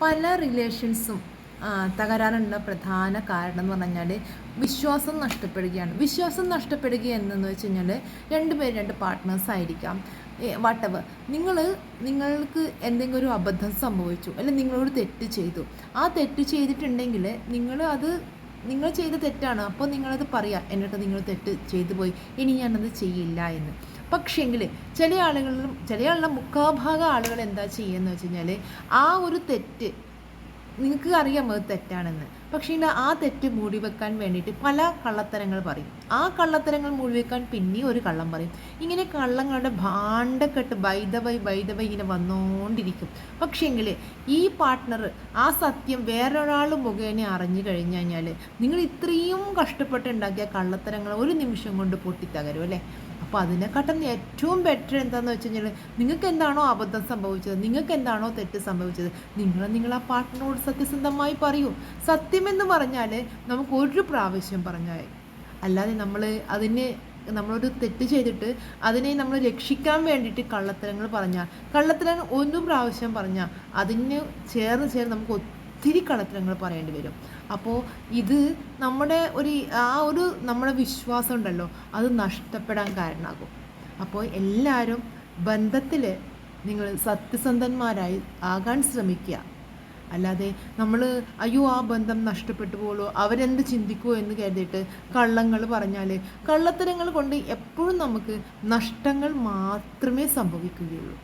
പല റിലേഷൻസും തകരാറുള്ള പ്രധാന കാരണം എന്ന് പറഞ്ഞാൽ വിശ്വാസം നഷ്ടപ്പെടുകയാണ്. വിശ്വാസം നഷ്ടപ്പെടുക എന്നു വെച്ച് കഴിഞ്ഞാൽ രണ്ട് പാർട്ട്നേഴ്സ് ആയിരിക്കാം, വാട്ടവർ. നിങ്ങൾക്ക് എന്തെങ്കിലും ഒരു അബദ്ധം സംഭവിച്ചു, അല്ലെങ്കിൽ നിങ്ങളോട് തെറ്റ് ചെയ്തു. ആ തെറ്റ് ചെയ്തിട്ടുണ്ടെങ്കിൽ നിങ്ങൾ ചെയ്ത തെറ്റാണ്. അപ്പോൾ നിങ്ങളത് പറയുക, എന്നിട്ട് നിങ്ങൾ തെറ്റ് ചെയ്തു പോയി, ഇനി ഞാനത് ചെയ്യില്ല എന്ന്. പക്ഷേങ്കിൽ ചില ആളുകളുടെ മുക്കാഭാഗം ആളുകൾ എന്താ ചെയ്യുകയെന്ന് വെച്ച് കഴിഞ്ഞാൽ ആ ഒരു തെറ്റ് നിങ്ങൾക്ക് അറിയാം അത് തെറ്റാണെന്ന്, പക്ഷേ ആ തെറ്റ് മൂടി വെക്കാൻ വേണ്ടിയിട്ട് പല കള്ളത്തരങ്ങൾ പറയും. ആ കള്ളത്തരങ്ങൾ മൂടി വെക്കാൻ പിന്നെയും ഒരു കള്ളം പറയും. ഇങ്ങനെ കള്ളങ്ങളുടെ ഭാണ്ഡക്കെട്ട് ബൈ ഇങ്ങനെ വന്നുകൊണ്ടിരിക്കും. പക്ഷേങ്കിൽ ഈ പാർട്ട്ണർ ആ സത്യം വേറൊരാൾ മുഖേന അറിഞ്ഞു കഴിഞ്ഞു കഴിഞ്ഞാൽ നിങ്ങൾ ഇത്രയും കഷ്ടപ്പെട്ടുണ്ടാക്കിയ കള്ളത്തരങ്ങൾ ഒരു നിമിഷം കൊണ്ട് പൊട്ടിത്തകരും അല്ലേ. അപ്പോൾ അതിനെക്കാട്ടും ഏറ്റവും ബെറ്റർ എന്താണെന്ന് വെച്ച് കഴിഞ്ഞാൽ നിങ്ങൾക്ക് എന്താണോ അബദ്ധം സംഭവിച്ചത്, നിങ്ങൾക്ക് എന്താണോ തെറ്റ് സംഭവിച്ചത്, നിങ്ങൾ ആ പാർട്ട്ണറോട് സത്യസന്ധമായി പറയൂ. സത്യമെന്ന് പറഞ്ഞാൽ നമുക്ക് ഒരു പ്രാവശ്യം പറഞ്ഞാൽ, അല്ലാതെ നമ്മളൊരു തെറ്റ് ചെയ്തിട്ട് അതിനെ നമ്മൾ രക്ഷിക്കാൻ വേണ്ടിയിട്ട് കള്ളത്തരങ്ങൾ ഒരു പ്രാവശ്യം പറഞ്ഞാൽ അതിന് ചേർന്ന് നമുക്ക് ഒത്തിരി കള്ളത്തരങ്ങൾ പറയേണ്ടി വരും. അപ്പോൾ ഇത് നമ്മുടെ വിശ്വാസം ഉണ്ടല്ലോ, അത് നഷ്ടപ്പെടാൻ കാരണമാകും. അപ്പോൾ എല്ലാവരും ബന്ധത്തിൽ നിങ്ങൾ സത്യസന്ധന്മാരായി ആകാൻ ശ്രമിക്കുക. അല്ലാതെ അയ്യോ ആ ബന്ധം നഷ്ടപ്പെട്ടു പോലോ, അവരെന്ത് ചിന്തിക്കുമോ എന്ന് കരുതിയിട്ട് കള്ളങ്ങൾ പറഞ്ഞാൽ, കള്ളത്തരങ്ങൾ കൊണ്ട് എപ്പോഴും നമുക്ക് നഷ്ടങ്ങൾ മാത്രമേ സംഭവിക്കുകയുള്ളൂ.